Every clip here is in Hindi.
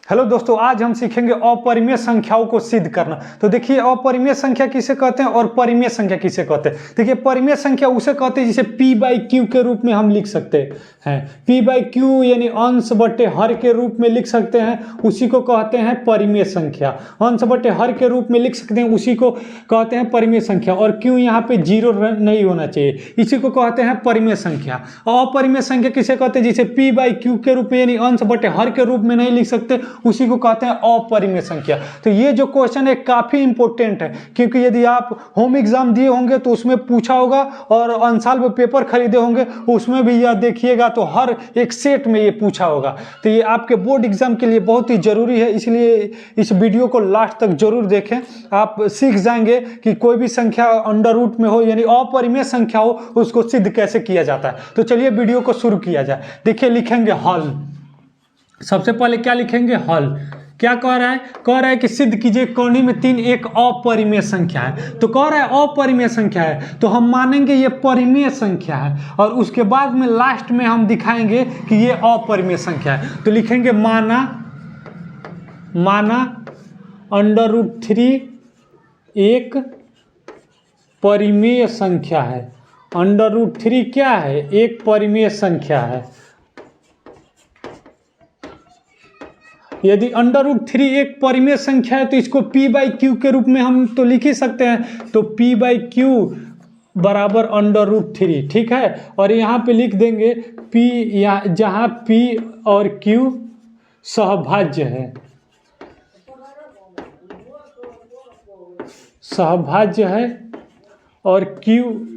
हेलो दोस्तों, आज हम सीखेंगे अपरिमेय संख्याओं को सिद्ध करना। तो देखिए, अपरिमेय संख्या किसे कहते हैं और परिमेय संख्या किसे कहते हैं। देखिए, परिमेय संख्या उसे कहते हैं जिसे p बाई क्यू के रूप में हम लिख सकते हैं। p बाई क्यू यानी अंश बटे हर के रूप में लिख सकते हैं, उसी को कहते हैं परिमेय संख्या। अंश बटे हर के रूप में लिख सकते हैं, उसी को कहते हैं परिमेय संख्या। और क्यू यहाँ पे जीरो नहीं होना चाहिए, इसी को कहते हैं परिमेय संख्या। अपरिमेय संख्या किसे कहते हैं जिसे p बाई क्यू के रूप में यानी अंश बटे हर के रूप में नहीं लिख सकते, उसी को कहते हैं अपरिमेय संख्या। तो ये जो क्वेश्चन है काफी इंपॉर्टेंट है, क्योंकि यदि आप होम एग्जाम दिए होंगे तो उसमें पूछा होगा, और अंसाल पेपर खरीदे होंगे उसमें भी यह देखिएगा तो हर एक सेट में ये पूछा होगा। तो ये आपके बोर्ड एग्जाम के लिए बहुत ही जरूरी है, इसलिए इस वीडियो को लास्ट तक जरूर देखें। आप सीख जाएंगे कि कोई भी संख्या अंडर रूट में हो यानी अपरिमेय संख्या हो, उसको सिद्ध कैसे किया जाता है। तो चलिए वीडियो को शुरू किया जाए। देखिए, लिखेंगे हल। सबसे पहले क्या लिखेंगे? हल। क्या कह रहा है? कह रहा है कि सिद्ध कीजिए कॉर्नी में 3 एक अपरिमेय संख्या है। तो कह रहा है अपरिमेय संख्या है, तो हम मानेंगे ये परिमेय संख्या है, और उसके बाद में लास्ट में हम दिखाएंगे कि ये अपरिमेय संख्या है। तो लिखेंगे माना अंडर रूट 3 एक परिमेय संख्या है। अंडर रूट 3 क्या है? एक परिमेय संख्या है। यदि अंडर रूट 3 एक परिमेय संख्या है तो इसको p बाई क्यू के रूप में हम तो लिख ही सकते हैं। तो p बाई क्यू बराबर अंडर रूट 3, ठीक है। और यहाँ पे लिख देंगे p, जहाँ p और q सहभाज्य है, सहभाज्य है, और q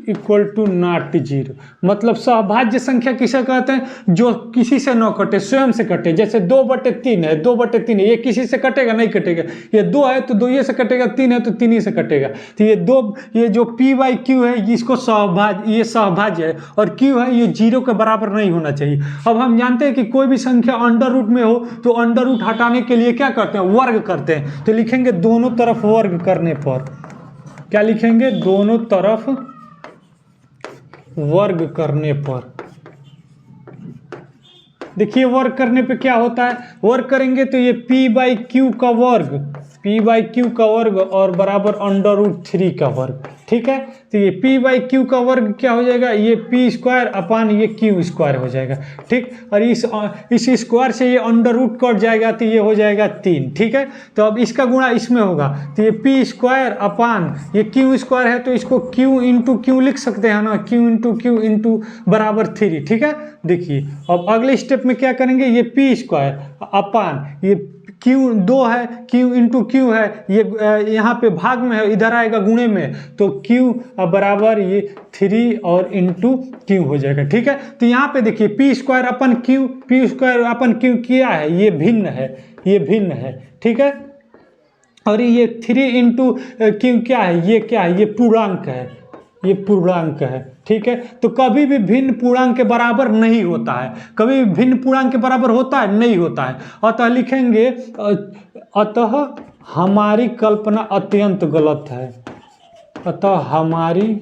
equal to not zero. मतलब सहभाज्य संख्या किसे कहते हैं? जो किसी से न कटे, स्वयं से कटे। जैसे 2/3 है, 2/3 है, ये किसी से कटेगा? नहीं कटेगा। ये 2 है तो 2 से कटेगा, 3 है तो 3 ही से कटेगा। तो ये जो p बाई क्यू है इसको ये सहभाज्य है, और q है ये जीरो के बराबर नहीं होना चाहिए। अब हम जानते हैं कि कोई भी संख्या अंडर रूट में हो तो अंडर रूट हटाने के लिए क्या करते हैं? वर्ग करते हैं। तो लिखेंगे दोनों तरफ वर्ग करने पर, क्या लिखेंगे? दोनों तरफ वर्ग करने पर। देखिए, वर्ग करने पे क्या होता है? वर्ग करेंगे तो ये p बाई क्यू का वर्ग, p बाई क्यू का वर्ग और बराबर अंडर रूट 3 का वर्ग, ठीक है। तो ये p बाई क्यू का वर्ग क्या हो जाएगा? ये p स्क्वायर अपान ये q स्क्वायर हो जाएगा, ठीक। और इस स्क्वायर से ये अंडर रूट कट जाएगा तो ये हो जाएगा 3, ठीक है। तो अब इसका गुणा इसमें होगा, तो ये p स्क्वायर अपान ये q स्क्वायर है, तो इसको q इंटू क्यू लिख सकते हैं ना, q इंटू क्यू इंटू बराबर 3, ठीक है। देखिए, अब अगले स्टेप में क्या करेंगे? ये p स्क्वायर अपान ये q 2 है, q इंटू क्यू है, ये यहाँ पे भाग में है, इधर आएगा गुणे में, तो q बराबर ये 3 और इंटू क्यू हो जाएगा, ठीक है। तो यहाँ पे देखिए p स्क्वायर अपन क्यू क्या है? ये भिन्न है, ये भिन्न है, ठीक है। और ये 3 इंटू क्यू क्या है? ये क्या है? ये पूर्णांक है, ये पूर्णांक है, ठीक है। तो कभी भी भिन्न पूर्णांक के बराबर नहीं होता है। कभी भी भिन्न पूर्णांक के बराबर होता है? नहीं होता है। अतः लिखेंगे अतः हमारी कल्पना अत्यंत गलत है। अतः हमारी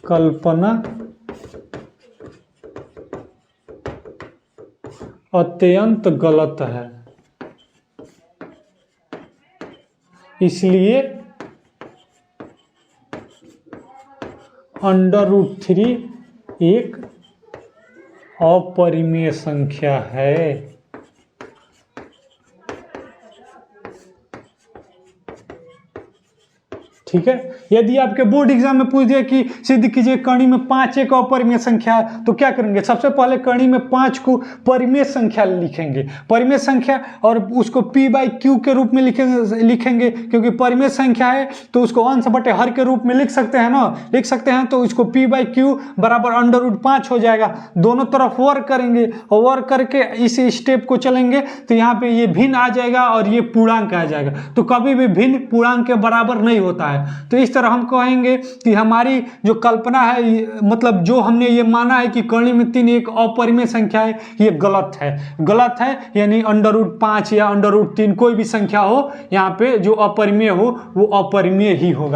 कल्पना अत्यंत गलत है, इसलिए अंडर रूट 3 एक अपरिमेय संख्या है। ठीक है। यदि आपके बोर्ड एग्जाम में पूछ दिया कि सिद्ध कीजिए कर्णी में 5 एक अपरिमेय संख्या है, तो क्या करेंगे? सबसे पहले कर्णी में 5 को परिमेय संख्या लिखेंगे, परिमेय संख्या, और उसको p बाई क्यू के रूप में लिखेंगे, क्योंकि परिमेय संख्या है तो उसको अंश बटे हर के रूप में लिख सकते हैं ना, लिख सकते हैं। तो उसको p बाई क्यू बराबर अंडर रूट 5 हो जाएगा। दोनों तरफ वर्ग करेंगे, और वर्ग करके इस स्टेप को चलेंगे तो यहाँ पे ये भिन्न आ जाएगा और ये पूर्णांक आ जाएगा। तो कभी भी भिन्न पूर्णांक के बराबर नहीं होता है। तो इस तरह हम कहेंगे कि हमारी जो कल्पना है, मतलब जो हमने ये माना है कि कर्णी में 3 एक अपरिमेय संख्या है, ये गलत है, गलत है। यानी अंडर रूट 5 या अंडर रूट 3 कोई भी संख्या हो, यहाँ पे जो अपरिमेय हो वो अपरिमेय ही होगा।